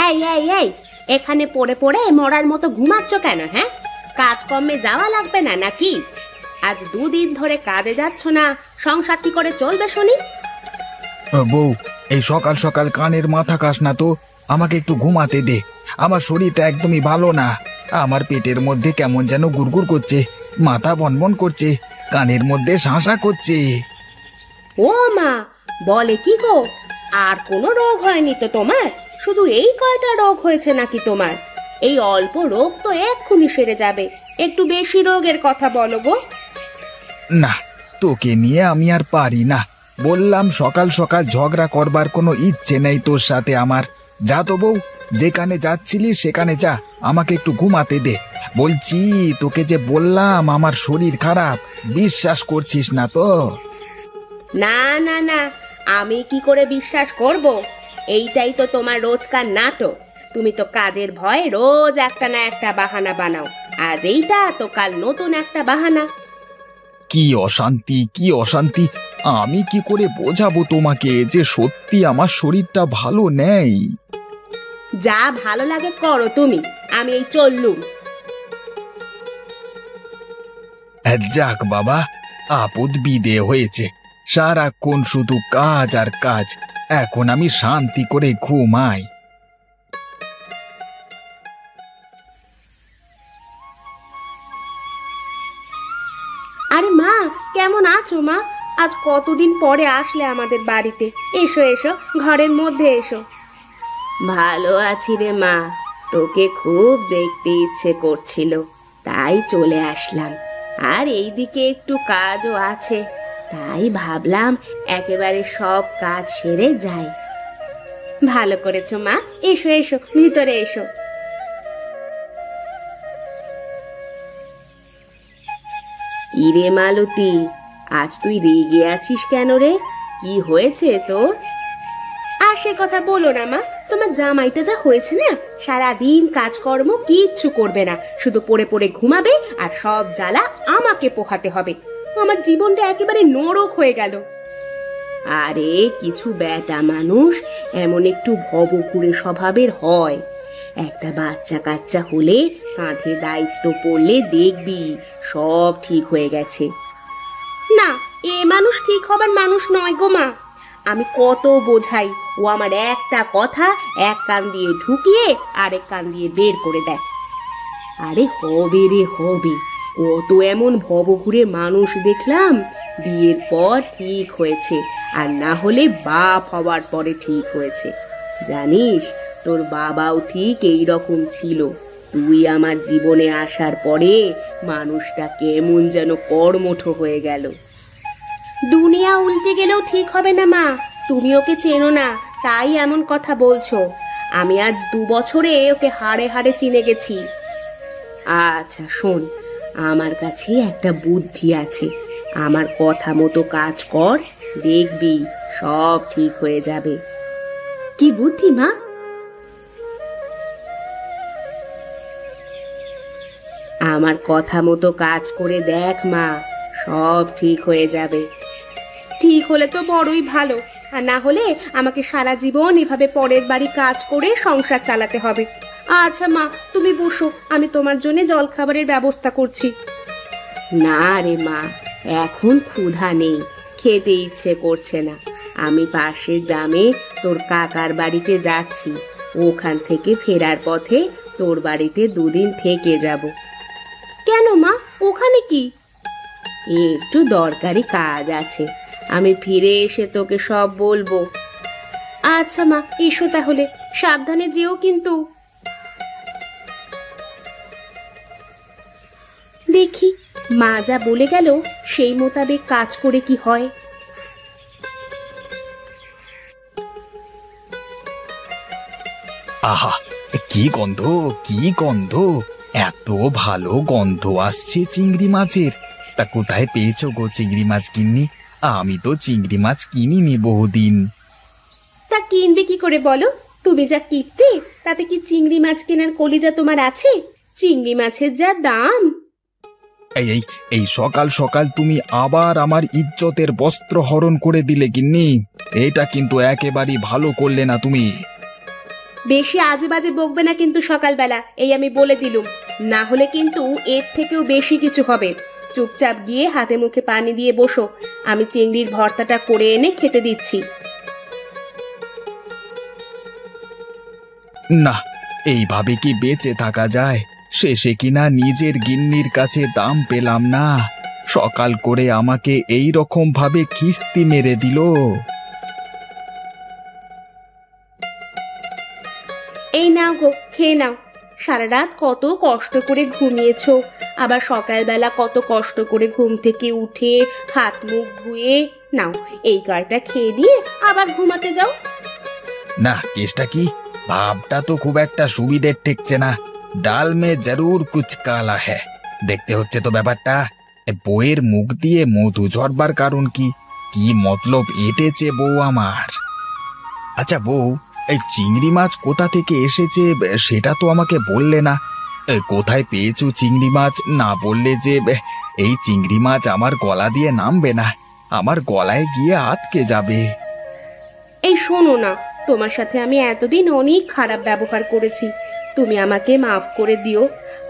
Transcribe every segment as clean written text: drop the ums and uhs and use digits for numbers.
এই এই এই, এখানে পড়ে পড়ে মরার মতো ঘুমাচ্ছ কেন? হ্যাঁ, কাজকর্মে যাওয়া লাগবে না নাকি? আজ 2 দিন ধরে কাজে যাচ্ছ না, সংসার কি করে চলবে শুনি? বউ, এই সকাল সকাল কানের মাথা কাস না তো, আমাকে একটু ঘুমাতে দে। আমার শরীরটা একদমই ভালো না। আমার পেটের মধ্যে কেমন যেন গুড়গুড় করছে, মাথা বনবন করছে, কানের মধ্যে শাঁসা করছে। ও মা, বলে কি গো? আর কোনো রোগ হয়নি তো তোমার? শুধু এই কয়টা রোগ হয়েছে নাকি তোমার? এই অল্প রোগ তো এক্ষুনি সেরে যাবে, একটু বেশি রোগের কথা বলো গো। না, তোকে নিয়ে আমি আর পারি না। বললাম সকাল সকাল ঝগড়া করবার কোনো ইচ্ছে নেই তোর সাথে আমার। যা তো বউ, যেখানে যাচ্ছিলি সেখানে যা, আমাকে একটু ঘুমাতে দে। বলছি তোকে যে বললাম আমার শরীর খারাপ, বিশ্বাস করছিস না তো? না না না, আমি কি করে বিশ্বাস করব? এইটাই তো তোমার রোজকার নাটক। তুমি তো কাজের ভয়ে রোজ একটা না একটা বাহানা বানাও। আজ এইটা তো কাল নতুন একটা বাহানা। কি অশান্তি, কি অশান্তি! আমি কি করে বোঝাবো তোমাকে যে সত্যি আমার শরীরটা ভালো নেই? যা ভালো লাগে করো তুমি, আমি এই চললুম। যাক বাবা, আপদ বিদে হয়েছে। সারাক্ষণ শুধু কাজ আর কাজ। এখন আমি শান্তি করে ঘুমাই। আরে মা, কেমন আছো মা? আজ কতদিন পরে আসলে আমাদের বাড়িতে। এসো এসো, ঘরের মধ্যে এসো। ভালো আছি রে মা, তোকে খুব দেখতে ইচ্ছে করছিল, তাই চলে আসলাম। আর এইদিকে একটু কাজও আছে, তাই ভাবলাম একেবারে সব কাজ সেরে যাই। ভালো করেছো মা, এসো এসো, ভিতরে এসো। কি রে মালতী, আজ তুই রেগে আছিস কেন রে? কি হয়েছে তোর? আর সে কথা বলো না মা, তোমার জামাইটা যা হয়েছে না, সারাদিন কাজকর্ম কিচ্ছু করবে না, শুধু পড়ে পড়ে ঘুমাবে, আর সব জ্বালা আমাকে পোহাতে হবে। আমার জীবনটা একেবারে নরক হয়ে গেল। আরে কিছু বেটা মানুষ এমন একটু ভবঘুরে স্বভাবের হয়। একটা বাচ্চা কাচ্চা হলে কাঁধে দায়িত্ব পড়লে দেখবি সব ঠিক হয়ে গেছে। না, এ মানুষ ঠিক হবার মানুষ নয় গো মা। আমি কত বোঝাই, ও আমার একটা কথা এক কান দিয়ে ঢুকিয়ে আরেক কান দিয়ে বের করে দেয়। আরে হবে রে হবে, কত এমন ভবঘুরে মানুষ দেখলাম, বিয়ের পর ঠিক হয়েছে, আর না হলে বাপ হওয়ার পরে ঠিক হয়েছে। জানিস, তোর বাবাও ঠিক এই রকম ছিল। তুই আমার জীবনে আসার পরে মানুষটা কেমন যেন কর্মঠ হয়ে গেল। দুনিয়া উল্টে গেলেও ঠিক হবে না মা, তুমি ওকে চেনো না তাই এমন কথা বলছো। আমি আজ 2 বছরে ওকে হাড়ে হাড়ে চিনে গেছি। আচ্ছা শোন, আমার কাছে একটা বুদ্ধি আছে, আমার কথা মতো কাজ কর, দেখবি সব ঠিক হয়ে যাবে। কি বুদ্ধি মা? আমার কথা মতো কাজ করে দেখ মা, সব ঠিক হয়ে যাবে। ঠিক হলে তো বড়ই ভালো, আর না হলে আমাকে সারা জীবন এভাবে পরের বাড়ি কাজ করে সংসার চালাতে হবে। আচ্ছা মা, তুমি বসো, আমি তোমার জন্য জলখাবারের ব্যবস্থা করছি। না রে মা, এখন ক্ষুধা নেই, খেতে ইচ্ছে করছে না। আমি পাশের গ্রামে তোর কাকার বাড়িতে যাচ্ছি, ওখান থেকে ফেরার পথে তোর বাড়িতে 2 দিন থেকে যাব। কেন মা, ওখানে কি? একটু দরকারি কাজ আছে, আমি ফিরে এসে তোকে সব বলবো। আচ্ছা মা, এসো তাহলে, সাবধানে যেও কিন্তু। দেখি মা যা বলে গেল সেই মোতাবেক কাজ করে কি হয়। আহা, কি গন্ধ, কি গন্ধ! এত ভালো গন্ধ আসছে চিংড়ি মাছের। তা কোথায় পেয়েছো গো চিংড়ি মাছ গিন্নি? আমি তো চিংড়ি মাছ কিনিনি বহুদিন। তা কিনবে কি করে বলো? তুমি যা কিপটে, তাতে কি চিংড়ি মাছ কেনার কলিজা তোমার আছে? চিংড়ি মাছের যা দাম! এই এই এই সকাল সকাল তুমি আবার আমার ইজ্জতের বস্ত্র হরণ করে দিলে গিন্নি। এটা কিন্তু একেবারেই ভালো করলে না তুমি। বেশি আজে বাজে বকবে না কিন্তু সকালবেলা, এই আমি বলে দিলুম। না হলে কিন্তু এর থেকেও বেশি কিছু হবে। চুপচাপ গিয়ে হাতে মুখে পানি দিয়ে বসো, আমি চিংড়ির ভর্তাটা করে এনে খেতে দিচ্ছি। না, এইভাবে কি বেঁচে থাকা যায়? শেষে কিনা নিজের গিন্নির কাছে দাম পেলাম না, সকাল করে আমাকে এই রকম ভাবে খিস্তি মেরে দিল। এই নাও গো, খেয়ে নাও। সারা রাত কত কষ্ট করে ঘুমিয়েছো, আবার সকালবেলা কত কষ্ট করে ঘুম থেকে উঠে হাত মুখ ধুয়ে নাও, এই কয়টা খেয়ে দিয়ে আবার ঘুমাতে যাও। না, কেসটা কি? ভাবটা তো খুব একটা সুবিধের ঠেকছে না। ডাল মে জরুর কুছ কালা হ্যায়। দেখতে হচ্ছে তো ব্যাপারটা। বউয়ের মুখ দিয়ে মধু ঝরবার কারণ কি? কি মতলব এঁটেছে বউ আমার? আচ্ছা বউ, এই চিংড়ি মাছ কোথা থেকে এসেছে সেটা তো আমাকে বললে না। কোথায় পেয়েছো চিংড়ি মাছ না বললে যে এই চিংড়ি মাছ আমার গলা দিয়ে নামবে না, আমার গলায় গিয়ে আটকে যাবে। এই শোনো না, তোমার সাথে আমি এতদিন অনেক খারাপ ব্যবহার করেছি, তুমি আমাকে মাফ করে দিও।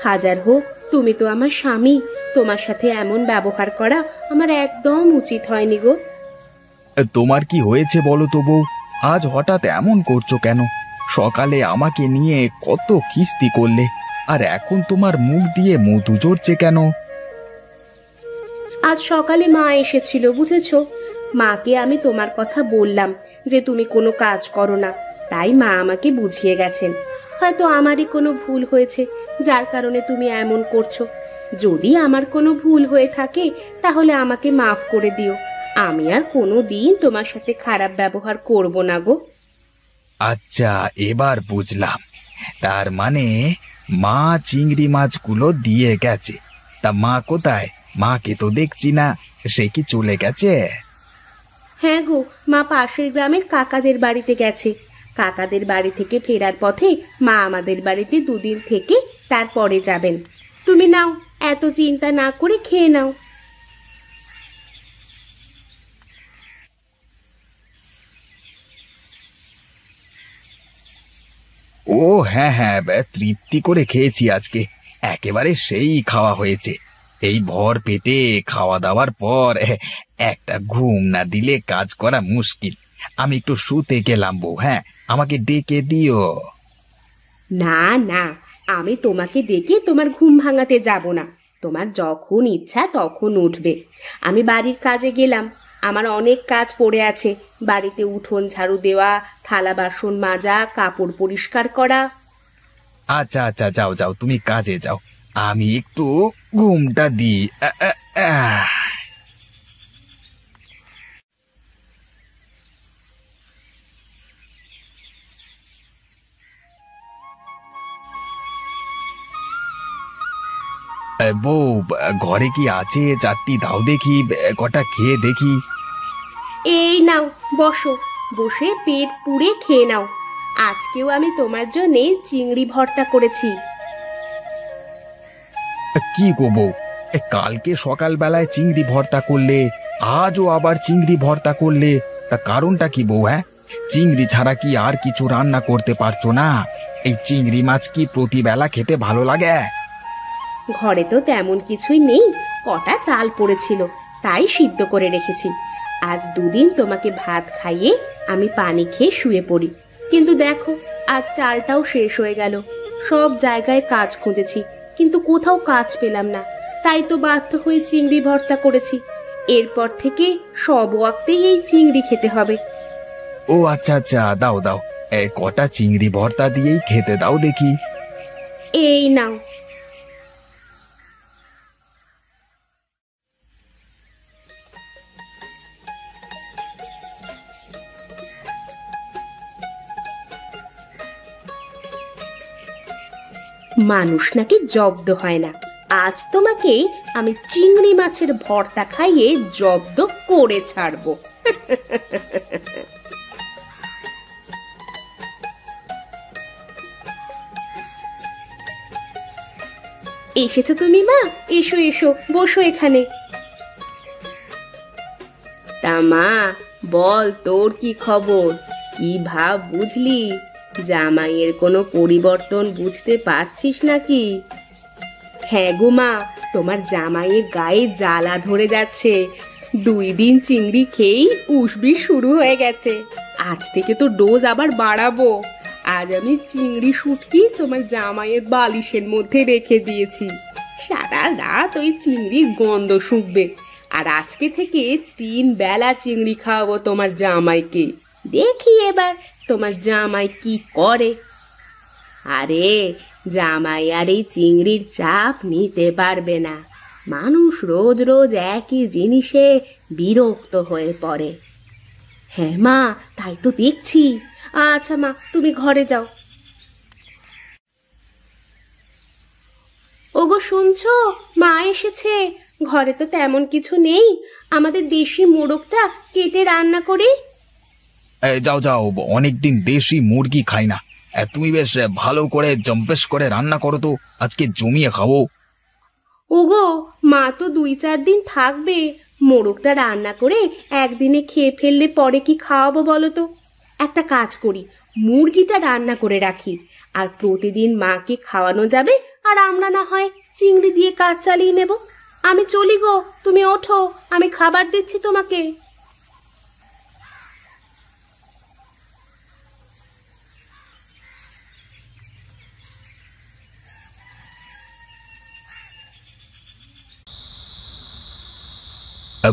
হাজার হোক তুমি তো আমার স্বামী, তোমার সাথে এমন ব্যবহার করা আমার একদম উচিত হয়নি গো। তোমার কি হয়েছে বলো তো বউ? আজ হঠাৎ এমন করছো কেন? সকালে আমাকে নিয়ে কত কিস্তি করলে, আর এখন তোমার মুখ দিয়ে মধু ঝরছে কেন? আজ সকালে মা এসেছিল, বুঝেছো? মাকে আমি তোমার কথা বললাম যে তুমি কোনো কাজ করো না, তাই মা আমাকে বুঝিয়ে গেছেন। হয়তো আমারই কোনো ভুল হয়েছে, যার কারণে তুমি এমন করছো। যদি আমার কোনো ভুল হয়ে থাকে তাহলে আমাকে মাফ করে দিও, আমি আর কোনো দিন তোমার সাথে খারাপ ব্যবহার করব না গো। আচ্ছা, এবার বুঝলাম। তার মানে মা চিংড়ি মাছগুলো দিয়ে গেছে। তা মা কোথায়? মাকে তো দেখছি না, সে কি চলে গেছে? হ্যাঁ গো, মা পাশের গ্রামের কাকাদের বাড়িতে গেছে। কাকাদের বাড়ি থেকে ফেরার পথে মা আমাদের বাড়িতে দুদিন থেকে তারপরে যাবেন। তুমি নাও, এত চিন্তা না করে খেয়ে নাও। ও হ্যাঁ হ্যাঁ, তৃপ্তি করে খেয়েছি আজকে। একেবারে সেই খাওয়া হয়েছে। এই ভর পেটে খাওয়া দাওয়ার পর একটা ঘুম না দিলে কাজ করা মুশকিল। আমি একটু শুতে গেলাম বউ, হ্যাঁ, আমাকে ডেকে দিও। না না, আমি তোমাকে ডেকে তোমার ঘুম ভাঙাতে যাব না। তোমার যখন ইচ্ছা তখন উঠবে। আমি বাড়ির কাজে গেলাম, আমার অনেক কাজ পড়ে আছে। বাড়িতে উঠোন ঝাড়ু দেওয়া, থালা বাসন মাজা, কাপড় পরিষ্কার করা। আচ্ছা আচ্ছা, যাও যাও, তুমি কাজে যাও, আমি একটু ঘুমটা দিই। আহ। বউ, ঘরে কি আছে? চারটি দাও দেখি, কটা খেয়ে দেখি। এই নাও, বসো, বসে পেট পুড়ে খেয়ে নাও। আজকেও আমি তোমার জন্যে চিংড়ি ভর্তা করেছি। কি গো বউ, কালকে সকালবেলায় চিংড়ি ভর্তা করলে, আজও আবার চিংড়ি ভর্তা করলে, তা কারণটা কি বউ? হ্যাঁ, চিংড়ি ছাড়া কি আর কিছু রান্না করতে পারছো না? এই চিংড়ি মাছ কি প্রতিবেলা খেতে ভালো লাগে? ঘরে তো তেমন কিছুই নেই, কটা চাল পড়েছিল, তাই সিদ্ধ করে রেখেছি। আজ দুদিন তোমাকে ভাত খাইয়ে আমি পানি খেয়ে শুয়ে পড়ি, কিন্তু দেখো আজ চালটাও শেষ হয়ে গেল। সব জায়গায় কাজ খুঁজেছি, কিন্তু কোথাও কাজ পেলাম না, তাই তো বাধ্য হয়ে চিংড়ি ভর্তা করেছি। এরপর থেকে সব ওয়াক্তেই এই চিংড়ি খেতে হবে। ও আচ্ছা আচ্ছা, দাও দাও, কটা চিংড়ি ভর্তা দিয়েই খেতে দাও দেখি। এই নাও। মানুষ নাকি জব্দ হয় না, আজ তোমাকে আমি চিংড়ি মাছের ভর্তা খাইয়ে জব্দ করে ছাড়বো। এসেছো তুমি মা? এসো এসো, বসো এখানে। তা মা, বল তোর কি খবর? কি ভাব বুঝলি? জামাইয়ের কোনো পরিবর্তন বুঝতে পারছিস নাকি? হ্যাঁ গো মা, তোমার জামাইয়ের গায়ে জ্বালা ধরে যাচ্ছে। 2 দিন চিংড়ি খেয়েই উসবি শুরু হয়ে গেছে। আজ থেকে তো ডোজ আবার বাড়াবো। আজ আমি চিংড়ি শুটকি তোমার জামাইয়ের বালিশের মধ্যে রেখে দিয়েছি। সারা রাত ওই চিংড়ির গন্ধ শুকবে। আর আজকে থেকে 3 বেলা চিংড়ি খাওয়াবো তোমার জামাইকে। দেখি এবার তোমার জামাই কি করে। আরে জামাই আর এই চিংড়ির চাপ নিতে পারবে না। মানুষ রোজ রোজ একই জিনিসে বিরক্ত হয়ে পড়ে। হ্যাঁ মা, তাই তো দেখছি। আচ্ছা মা, তুমি ঘরে যাও। ওগো শুনছো, মা এসেছে। ঘরে তো তেমন কিছু নেই, আমাদের দেশি মোরগটা কেটে রান্না করি। যাও যাও, অনেকদিন দেশি মুরগি খাই না। তুমি বেশ ভালো করে জম্পেশ করে রান্না করো তো, আজকে জমিয়ে খাবো। ওগো, মা তো 2-4 দিন থাকবে। মোরগটা রান্না করে একদিনে খেয়ে ফেললে পরে কি খাওয়াবো বলো তো? একটা কাজ করি, মুরগিটা রান্না করে রাখি, আর প্রতিদিন মাকে খাওয়ানো যাবে, আর আমরা না হয় চিংড়ি দিয়ে কাজ চালিয়ে নেব। আমি চলি গো, তুমি ওঠো, আমি খাবার দিচ্ছি তোমাকে।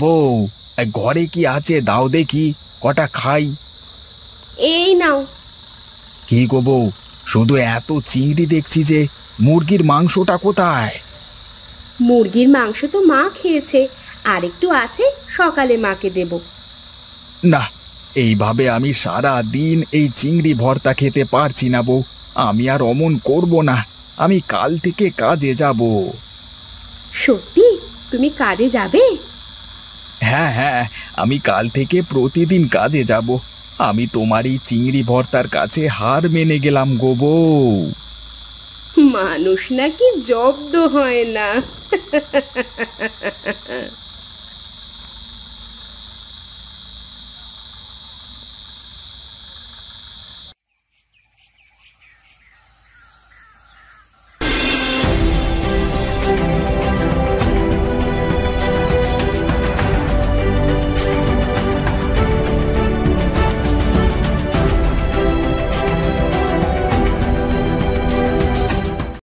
বউ, ঘরে কি আছে দাও দেখি, কটা খাই। এই নাও। কি গো বউ, শুধু এত চিংড়ি দেখছি যে, মুরগির মাংসটা কোথায়? মুরগির মাংস তো মা খেয়েছে, আর একটু আছে, সকালে মাকে দেব। না, এইভাবে আমি সারা দিন এই চিংড়ি ভর্তা খেতে পারছি না বউ। আমি আর অমন করব না, আমি কাল থেকে কাজে যাব। সত্যি তুমি কাজে যাবে? হ্যাঁ হ্যাঁ, আমি কাল থেকে প্রতিদিন কাজে যাব। আমি তোমার এই চিংড়ি ভর্তার কাছে হার মেনে গেলাম গো বউ। মানুষ নাকি জব্দ হয় না।